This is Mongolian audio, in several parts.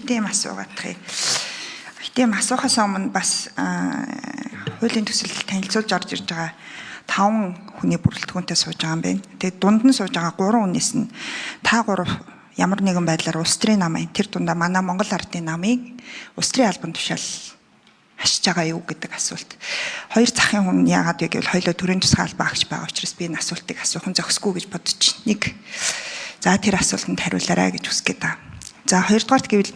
тийм асуугаадах юм. Тийм асуухаас өмнө бас хуулийн төсөл танилцуулж орж ирж байгаа 5 хүний бүрэлдэхүүнтэй сууж байгаа юм байна. Тэгээд дунд нь сууж байгаа 3 хүнээс нь та 3 ямар нэгэн байдлаар улс төрийн намын тэр дундаа манай Монгол Ардын намыг улс төрийн албан тушаал хашиж байгаа юу гэдэг асуулт. Хоёр захын хүн яагаад вэ гэвэл хоёулаа төрийн тусгай албан агч байгаа учраас би энэ асуултыг асуух нь зохисгүй гэж бодож нэг. За тэр асуултанд хариулаарай гэж хүсгээд байгаа. За хоёрдугаарт гэвэл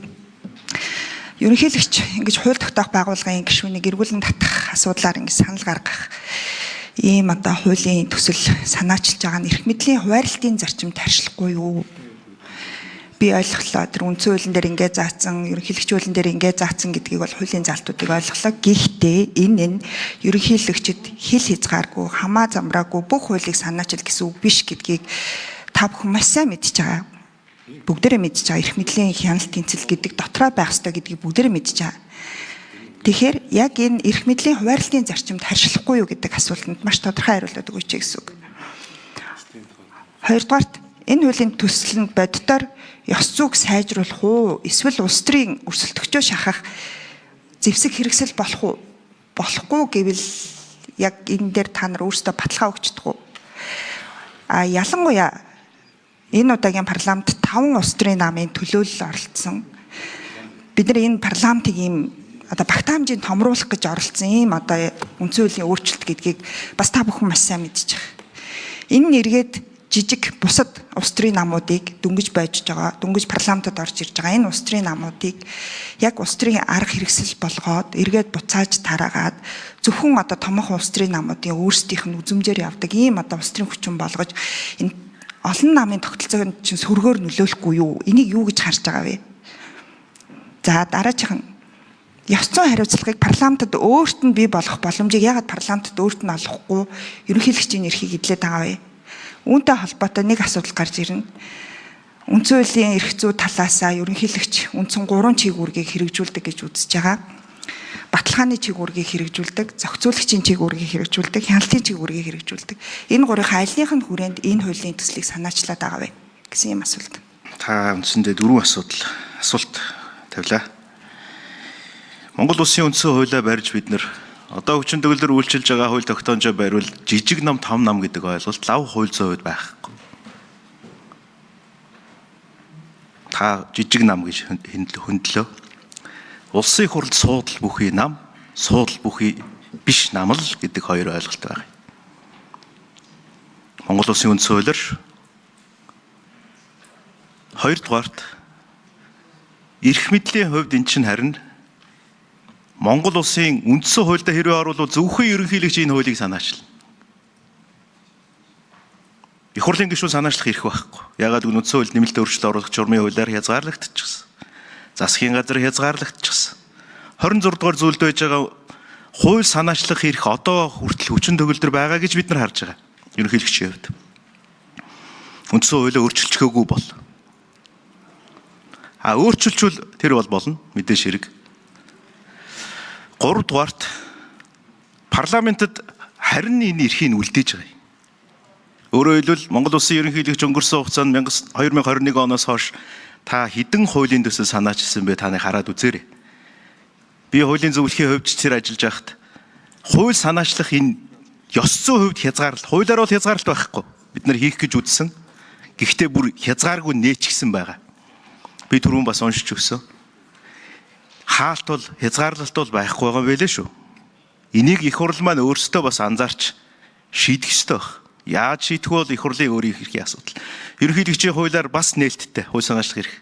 ерөнхийлөгч ингэж хууль тогтоох байгууллагын гишүүнийг эргүүлэн татах асуудлаар ингэж санал гаргах ийм одоо хуулийн төсөл санаачилж байгаа нь эрх мэдлийн хуваарлтын зарчимд харьцахгүй юу? Би ойлголоо тэр үндсэн хуулийн дээр ингээ заасан, ерөнхийлөгч хуулийн дээр ингээ заасан гэдгийг бол хуулийн залтуудыг ойлголоо. Гэхдээ энэ нь ерөнхийлөгчд хил хязгааргүй, хамаа замраагүй бүх хуулийг санаачил гэсэн үг биш гэдгийг та бүхэн маш сайн мэдж байгаа. Бүгдээрээ мэдж байгаа. Эрх мэдлийн хяналт тэнцэл гэдэг дотроо байх ёстой гэдгийг бүгдээрээ мэдж байгаа. Тэгэхээр яг энэ эрх мэдлийн хуваарлтын зарчимд харьцахгүй юу гэдэг асуултанд маш тодорхой хариулт өгөөч гэсэн үг. Хоёрдугаарт энэ хуулийн төсөлд боддоор ёс зүйг сайжруулах уу, эсвэл улс төрийн өрсөлдөгчөө шахах зэвсэг хэрэгсэл болох уу? Болохгүй гэвэл яг энэ дээр та нар өөрсдөө баталгаа өгчдөг үү? Ялангуяа энэ удаагийн парламент 5 улс төрийн намын төлөөлөл оролцсон. Бид нар энэ парламентыг ийм одоо багтаа хэмжээнд томруулах гэж оролцсон ийм одоо үндсэн хуулийн өөрчлөлт гэдгийг бас та бүхэн маш сайн мэдж байгаа. Энэ нь эргээд жижиг бусад улс төрийн намуудыг дөнгөж байж байгаа, дөнгөж парламентод орж ирж байгаа энэ улс төрийн намуудыг яг улс төрийн арга хэрэгсэл болгоод эргээд буцааж тараагаад зөвхөн одоо томоохон улс төрийн намуудын өөрсдийнх нь үзмжээр явдаг ийм одоо улс төрийн хүчин болгож энэ олон намын тогтолцоог чинь сөргөөр нөлөөлөхгүй юу? Энийг юу гэж харж байгаа вэ? За дараачих нь ёс зүйн хариуцлагыг парламентод өөрт нь бий болгох боломжийг яагаад парламентод өөрт нь олохгүй ерөнхийлөгчийн эрхийг эдлээд байгаа вэ? Үүнтэй холбоотой нэг асуудал гарч ирнэ. Үндсэн хуулийн эрх зүй талаасаа ерөнхийлөгч үндсэн 3 чиглэлийг хэрэгжүүлдэг гэж үзэж байгаа. Баталгааны чиглэлийг хэрэгжүүлдэг, зохицуулагчийн чиглэлийг хэрэгжүүлдэг, хяналтын чиглэлийг хэрэгжүүлдэг. Энэ гурвын альнийх нь хүрээнд энэ хуулийн төслийг санаачлаад байгаа вэ гэсэн юм асуулт. Та үндсэндээ 4 асуулт тавилаа. Монгол Улсын үндсэн хуулиа барьж бид нар одоо хүчин төгөлдөр үйлчилж байгаа хууль тогтоомжоо бариул жижиг нам том нам гэдэг ойлголт лав хууль зүйн хувьд байхгүй. Та жижиг нам гэж хөндлөө. Улсын хурлд суудал бүхий нам, суудал бүхий биш нам л гэдэг хоёр ойлголт байна. Монгол Улсын үндсэн хуулиар хоёрдугаарт эрх мэдлийн хувьд эн чинь харин Монгол Улсын үндсэн хуульд хэрвээ оруулах зөвхөн ерөнхийлөгч энэ хуулийг санаачлна. Их хурлын гишүүн санаачлах эрх байхгүй. Яагаад гэвэл үндсэн хуульд нэмэлт өөрчлөлт оруулах журмын хуулиар хязгаарлагдчихсан. Засгийн газар хязгаарлагдчихсан. 26 дугаар зүйлд байж байгаа хууль санаачлах эрх одоо хүртэл хүчин төгөлдөр байгаа гэж бид нар харж байгаа. Ерөнхийлөгчийн хувьд. Үндсэн хуулиа өөрчилчихөөгүй бол. Өөрчилчүүл тэр бол болно. Мэдээж хэрэг. 3 дугаарт парламентод харин энэ эрхийг үлдээж байгаа юм. Өөрөөр хэлбэл Монгол Улсын ерөнхийлөгч өнгөрсөн хугацаанд 2021 оноос хойш та хэдэн хуулийн төсөл санаачилсан бэ таны хараад үзээрэй. Би хуулийн зөвлөхийн хувьд тэр ажиллаж байхад хууль санаачлах энэ ёс зүйн хувьд хязгаарлалт, хуулиар бол хязгаарлалт байхгүй. Бид нар хийх гэж үзсэн. Гэхдээ бүр хязгааргүй нээчихсэн байгаа. Би түрүүн бас уншиж өгсөн. Хаалт бол хязгаарлалт бол байхгүй байгаа юм байлээ шүү. Энийг их хурл маань өөрсдөө бас анзаарч шийдэх ёстой байх. Яаж шийдэх вэ? Их хурлын өөрийн эрхийн асуудал. Ерөнхийлөгчийн хуулиар бас нээлттэй хууль санаачлах эрх.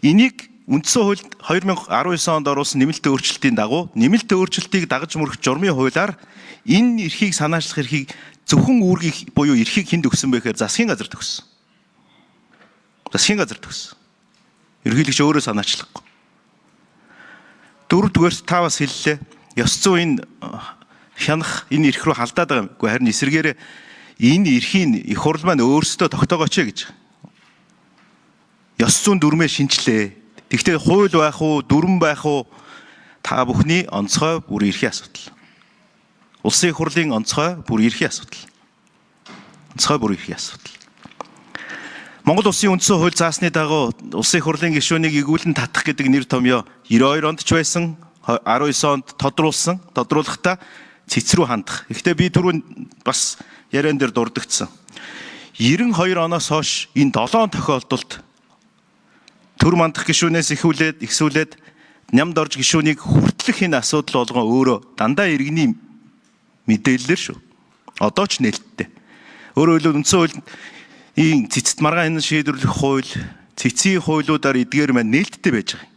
Энийг үндсэн хуульд 2019 онд оруулсан нэмэлт өөрчлөлтийн дагуу нэмэлт өөрчлөлтийг дагаж мөрөх журмын хуулиар энэ эрхийг санаачлах эрхийг зөвхөн үүргийг буюу эрхийг хүнд өгсөн бэ гэхээр засгийн газар төгссөн. Засгийн газар төгссөн. Ерөнхийлөгч өөрөө санаачлахгүй. 4-дүгээр та бас хэллээ. Ёс зүйн хянах энэ эрх рүү халдаад байгаа юмгүй харин эсэргээр энэ эрхийн их хурл маань өөрсдөө тогтоогооч гэж. Ёс зүйн дүрмээ шинжилээ. Тэгвэл хууль байх уу, дүрм байх уу та бүхний онцгой бүр эрхийн асуудал. Улсын их хурлын онцгой бүр эрхийн асуудал. Онцгой бүр эрхийн асуудал. Монгол Улсын үндсэн хууль заасны дагуу Улсын их хурлын гишүүнийг игүүлэн татах гэдэг нэр томьёо 92 онд ч байсан, 19 онд тодруулахдаа цэц рүү хандах. Гэхдээ би түрүүн бас яриан дээр дурддагцсан. 92 оноос хойш энэ 7 тохиолдолд төр мандах гишүүнээс ихсүүлээд нямд орж гишүүнийг хүртлэх энэ асуудал болгон өөрөө дандаа иргэний мэдээлэлэр шүү. Одоо ч нээлттэй. Өөрөөр хэлбэл үндсэн хууль ийм цэцэд маргаан шийдвэрлэх хууль, цэцгийн хуулиудаар эдгээр маань нээлттэй байж байгаа.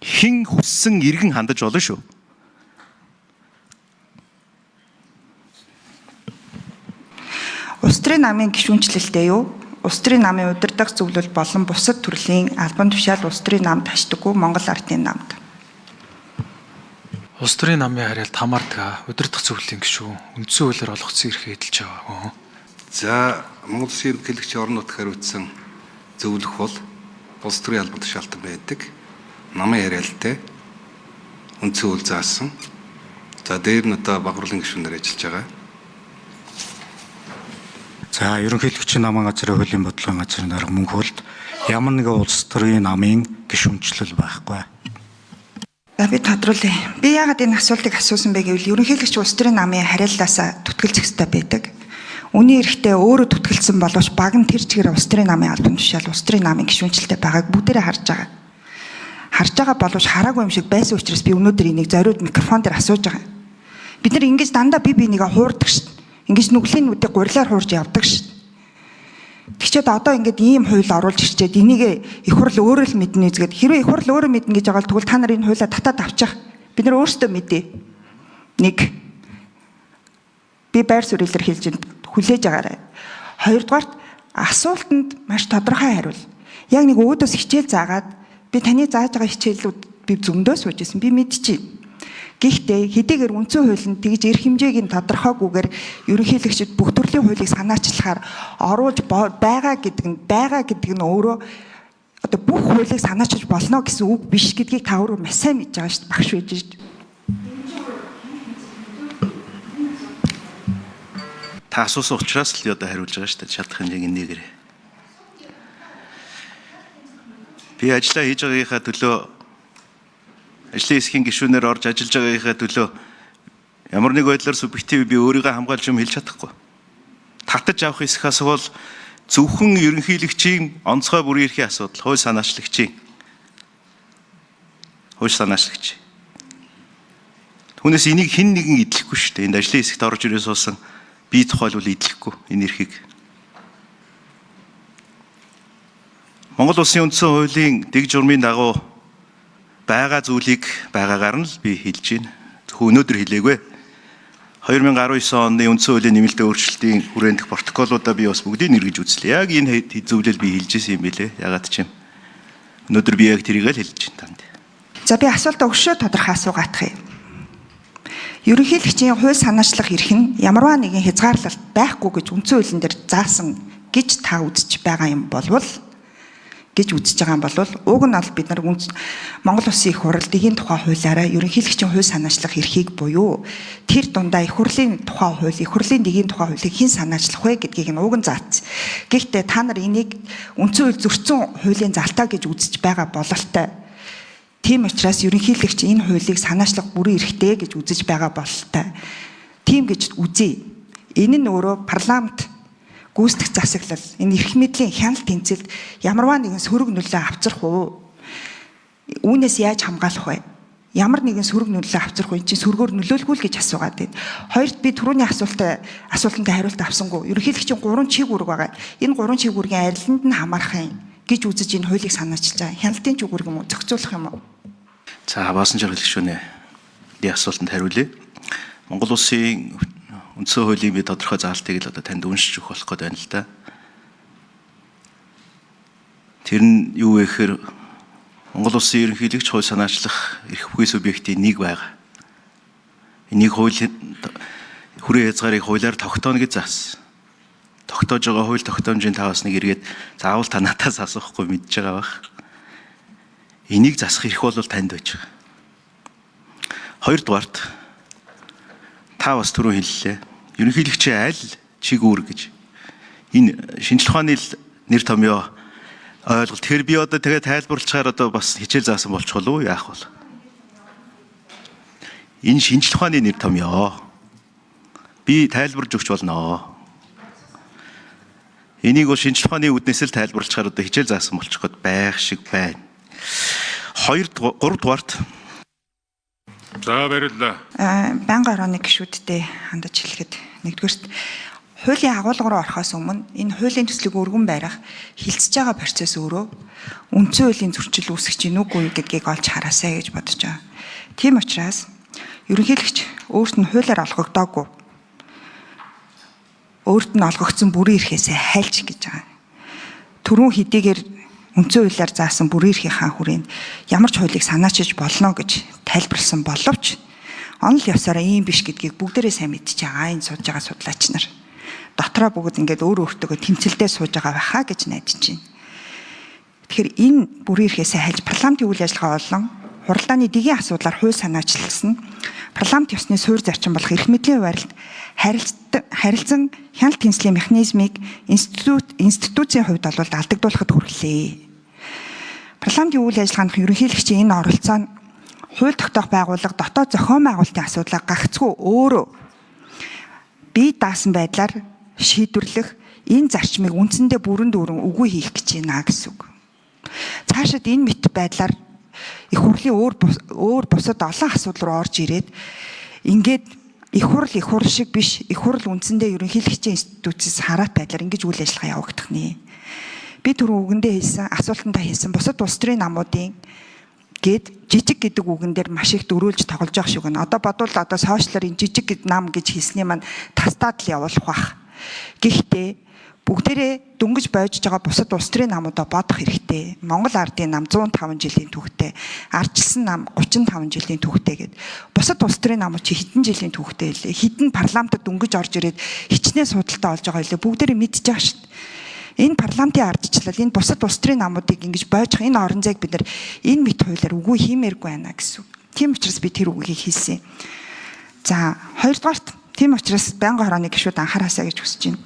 Хэн хүссэн иргэн хандаж болно шүү. Улс төрийн намын гишүүнчлэлтэй юу? Улс төрийн намын удирдах зөвлөл болон бусад төрлийн албан тушаал улс төрийн намд хашдаггүй Монгол Ардын намд. Улс төрийн намын харьяалт хамаардаг удирдах зөвлөлийн гишүүн үндсэн хуулиар олгогдсон эрхээ эдэлж байгаа. За Монгол Улсын ерөнхийлөгчийн орон нутгаар хариуцсан зөвлөх бол улс төрийн албан тушаалтан байдаг. Намын харьяалтай үндсэн хууль заасан. За дээр нь одоо багварлын гишүүнээр ажиллаж байгаа. За ерөнхийлөгчийн намын газрын хуулийн бодлогын газрын дарга мөнх болд ямар нэгэн улс төрийн намын гишүүнчлэл байхгүй. За би тодруулъя. Би яагаад энэ асуултыг асуусан бэ гэвэл ерөнхийлөгч улс төрийн намын харьяалаасаа түтгэлзэх ёстой байдаг. Үүний эрэхтэй өөрөө түтгэлсэн боловч баг нь тэр чигээр улс төрийн намын албан тушаал улс төрийн намын гишүүнчлэлтэй байгааг бүгдээрээ харж байгаа. Харж байгаа боловч хараагүй юм шиг байсан учраас би өнөөдөр энийг зориуд микрофон дээр асууж байгаа. Бид нар ингэж дандаа бие бинийгээ хуурдаг шít. Ингэж нүглийн нүдийг гурилаар хуурж явдаг шít. Тэгчээд одоо ингэж ийм хууль оруулж ирчээд энийг их хурл өөрөө л мэднэ үзгээд хэрвээ их хурл өөрөө мэднэ гэж байгаа бол тэгвэл та нар энэ хуулиа татаад авчих. Бид нар өөрсдөө мэдээ. Нэг би байр суурь илэрхийлж хүлээж агаарай. Хоёрдугаарт асуултанд маш тодорхой хариул. Яг нэг өөдөөс хичээл заагаад би таны зааж байгаа хичээлүүд би зөндөө сууж ирсэн. Би мэдчихэе. Гэхдээ хэдийгээр үндсэн хуулинд тэгж эрх хэмжээг нь тодорхойгүйгээр ерөнхийлөгчд бүх төрлийн хуулийг санаачлахаар оруулж байгаа гэдэг нь өөрөө одоо бүх хуулийг санаачилж болно гэсэн үг биш гэдгийг та өөрөө маш сайн мэдж байгаа шүү дээ. Багш байж шүү дээ. Та асуусан учраас л одоо хариулж байгаа шүү дээ. Шалдах хэмжээний нэгээр. Би ажиллаа хийж байгаагийнхаа төлөө ажлын хэсгийн гишүүнээр орж ажиллаж байгаагийнхаа төлөө ямар нэг байдлаар субъектив би өөрийгөө хамгаалж юм хэлж чадахгүй. Татаж авах хэсэг асуувал зөвхөн ерөнхийлөгчийн онцгой бүрийн эрхийн асуудал, хууль санаачлагч. Түүнээс энийг хэн нэгэн идэлхгүй шүү дээ. Энд ажлын хэсэгт орж ирээ суусан би тухайлбал идэлхгүй энэ эрхийг. Монгол Улсын үндсэн хуулийн дэг журмын дагуу байгаа зүйлийг байгаагаар нь л би хэлж байна. Өнөөдөр хэлээгүй. 2019 оны үндсэн хуулийн нэмэлт өөрчлөлтийн хүрээх протоколуудаа би бас бүгдийг нэргэж үзлээ. Яг энэ зөвлөл би хэлж ирсэн юм билээ. Ягаад ч юм. Өнөөдөр би яг тэрийг л хэлж байна танд. За би асуултаа өшөө тодорхой асуугаадах юм. Ерөнхийлөгчийн хууль санаачлах эрх нь ямарваа нэгэн хязгаарлалт байхгүй гэж үндсэн хуулийн дээр заасан гэж та үзэж байгаа юм болвол уг нь бол бид нар Монгол Улсын их хурлд эгийн тухай хуулиараа ерөнхийлөгчийн хууль санаачлах эрхийг буюу тэр дундаа их хурлын тухай хууль, их хурлын эгийн тухай хуулийг хэн санаачлах вэ гэдгийг нь уг нь заасан. Гэхдээ та нар энийг үндсэн хууль зөрчсөн хуулийн залтаа гэж үзэж байгаа бололтой. Тийм учраас ерөнхийлөгч энэ хуулийг санаачлах бүрэн эрхтэй гэж үзэж байгаа бололтой. Тийм гэж үзье. Энэ нь өөрөө парламент гүйцэтгэх засаглал, энэ эрх мэдлийн хяналт тэнцэлд ямарваа нэгэн сөрөг нөлөө авчрах уу? Үүнээс яаж хамгаалах вэ? Ямар нэгэн сөрөг нөлөө авчрах вэ? Чи сөргөөр нөлөөлгүй л гэж асуугаад байна. Хоёрт би түрүүний асуултанд хариулт авсангүй. Ерөнхийлөгчийн 3 чиг үүрэг байгаа. Энэ 3 чиг үүргийн ариланд нь хамаарах юм гэж үзэж энэ хуулийг санаачилж байгаа. Хяналтын чиг үүрэг юм уу? Зохицуулах юм уу? За баасан жаргал гишүүнээ. Би асуултанд хариулъя. Монгол Улсын үндсэн хуулийн би тодорхой заалтыг л одоо танд уншиж өгөх болох гэдэг байна л да. Тэр нь юу вэ гэхээр Монгол Улсын ерөнхийлөгч хууль санаачлах эрх бүхий субъектийн нэг байгаа. Энийг хуулийн хүрээ хязгаарыг хуулиар тогтооно гэж заасан. Тогтоож байгаа хууль тогтоомжийн таваас нэг эргээд заавал та надаас асуухгүй мэдж байгаа бах. Энийг засах эрх бол танд байж байгаа. Хоёрдугаарт та бас түрүү хэллээ. Ерөнхийлөгчийн аль чиг үүрэг гэж. Энэ шинжлэх ухааны нэр томьёо ойлголт. Тэгэхээр би одоо тэгээ тайлбарлахаар одоо бас хичээл заасан болчихвол уу яах вэ? Энэ шинжлэх ухааны нэр томьёо. Би тайлбарлаж өгч болно. Энийг бол шинжлэх ухааны үүднээс л тайлбарлахаар одоо хичээл заасан болчих гээд байх шиг байна. 3 дугаарт. За баярлалаа. Байнгын орооны гишүүдтэй хандаж хэлэхэд нэгдүгээрт хуулийн агуулга руу орохоос өмнө энэ хуулийн төслийг өргөн барих хилцэж байгаа процесс өөрөө үндсэн хуулийн зөрчил үүсгэж гин үгүй гэдгийг олж хараасай гэж бодож байгаа. Тийм учраас ерөнхийлөгч өөрт нь хуулиар олгогдоогүй өөрт нь олгогдсон бүрийн эрхээсээ хайлж гэж байгаа. Түрүүн хэдийгээр үндсэн хуулиар заасан бүрийн эрхийн хаан хүрээнд ямар ч хуулийг санаачиж болно гэж тайлбарлсан боловч онол ёсоор ийм биш гэдгийг бүгдээрээ сайн мэдчихэж байгаа энэ сууж байгаа судлаач нар. Дотроо бүгд ингээд өөр өөртөө тэмцэлдээ сууж байгаа байхаа гэж найдаж байна. Тэгэхээр энэ бүрийн эрхээсээ хайлж парламентын үйл ажиллагаа болон хуралдааны дэгийн асуудлаар хууль санаачилсан парламент ёсны суурь зарчим болох эрх мэдлийн барилд харилцан хяналт тэнцлийн механизмыг институцийн хувьд бол алдагдуулахад хүрлээ. Парламентын үйл ажиллагааны ерөнхийлөгчийн энэ оролцоо нь хууль тогтоох байгууллага дотоод зохион байгуулалтын асуудлаа гагцгүй өөрөө бие даасан байдлаар шийдвэрлэх энэ зарчмыг үндсэндээ бүрэн дүүрэн үгүй хийх гэж байна гэсэн үг. Цаашид энэ мэт байдлаар их хурлын өөр бусад олон асуудал руу орж ирээд ингээд их хурл шиг биш их хурл үндсэндээ ерөнхийлөгчийн институцээс хараат байдлаар ингэж үйл ажиллагаа явагдах нэ. Би түрүү үгэндээ хэлсэн асуултандаа хэлсэн бусад улс төрийн намуудын гээд жижиг гэдэг үгэн дээр маш их дөрүүлж тоглож байгаа шиг байна. Одоо бодвол одоо сошиалар энэ жижиг нам гэж хэлсний маань тастаад л явуулах бах. Гэхдээ бүгдээрээ дөнгөж бойж байгаа бусад улс төрийн намуудаа бодох хэрэгтэй. Монгол ардын нам 105 жилийн түүхтэй, ардчилсан нам 35 жилийн түүхтэй гэд. Бусад улс төрийн намууд чи хэдэн жилийн түүхтэй лээ. Хэдэн парламентод дөнгөж орж ирээд хичнээн судалтай болж байгаа лээ. Бүгдээрээ мэдж байгаа шүү дээ. Энэ парламентын ардчлал энэ бусад улс төрийн намуудыг ингэж бойжох энэ орон зайг бид нар энэ мэт хуулиар үгүй хиймээргүй байна гэсэн. Тийм учраас би тэр үгийг хэлсэн. За хоёрдугаарт тийм учраас байнгын хорооны гишүүд анхаараасаа гэж хүсэж байна.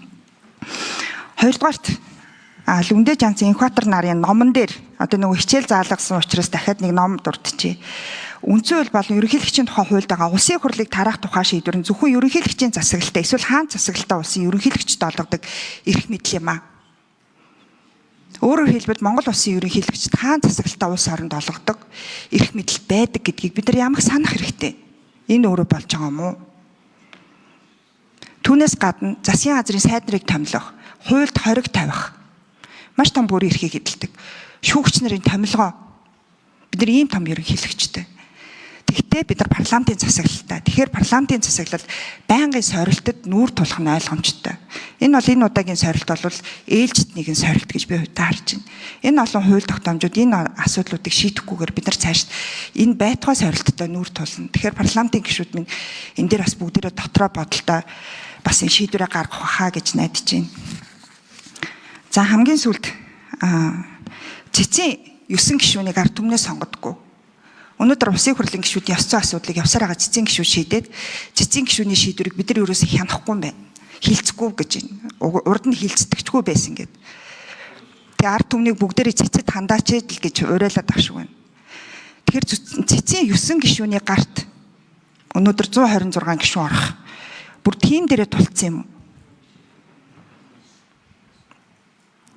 Хоёрдугаарт Лүндэ Жанцын Инкватор нарын номон дээр одоо нөгөө хичээл заалгасан учраас дахиад нэг ном дурдчихъя. Үндсэн хууль болон ерөнхийлөгчийн тухай хуульд байгаа улсын хурлыг тараах тухай шийдвэр нь зөвхөн ерөнхийлөгчийн засаглалтаа эсвэл хаан засаглалтаа улсын ерөнхийлөгчд олгодог эрх мэдэл юм аа. Өөрөөр хэлбэл Монгол улсын ерөнхийлөгчд хаан засаглалтаа улс оронд олгодог эрх мэдэл байдаг гэдгийг бид нар ямаг санах хэрэгтэй. Энэ өөрөө болж байгаа юм уу? Түүнээс гадна засгийн газрын сайд нарыг томилох, хуульд хориг тавих маш том бүрийн эрхийг эдэлдэг. Шүүгч нарын томилгоо бид нар ийм том ерөнхийлөгчтэй. Тэгтээ бид нар парламентын засаглалтаа. Тэгэхээр парламентын засаглал байнгын сорилтод нүүр тулах нь ойлгомжтой. Энэ бол энэ удаагийн сорилт бол ээлжид нэгэн сорилт гэж би таарч байна. Энэ олон хууль тогтоомжууд энэ асуудлуудыг шийдэхгүйгээр бид нар цааш энэ байтугай сорилттой нүүр тулна. Тэгэхээр парламентын гишүүд минь энэ дээр бас бүгдээрээ дотроо бодолтой бас энэ шийдвэрээ гаргах хаа гэж найдаж байна. За хамгийн сүүлд цэцэн 9 гишүүнийг ард түмнээ сонгодоггүй. Өнөөдөр улсын хурлын гишүүдийн ёс зүйн асуудлыг явсаар байгаа цэцэн гишүүд шийдээд цэцэн гишүүний шийдвэрийг бид нар ерөөсөө хянахгүй юм байна. Хилцэхгүй гэж байна. Урд нь хилцдэгчгүй байсан гэд. Тэгээ ард түмнийг бүгдээрээ цэцэд хандаач л гэж уриалаад ах шиг байна. Тэгэхээр цэцэн 9 гишүүний гарт өнөөдөр 126 гишүүн орох. Бүр тим дээрээ тулцсан юм уу?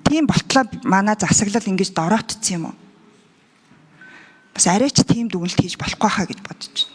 Тийм болтлоо манай засаглал ингэж дороотцсон юм уу? Бас арайч тийм дүгнэлт хийж болохгүй хаа гэж бодож байна.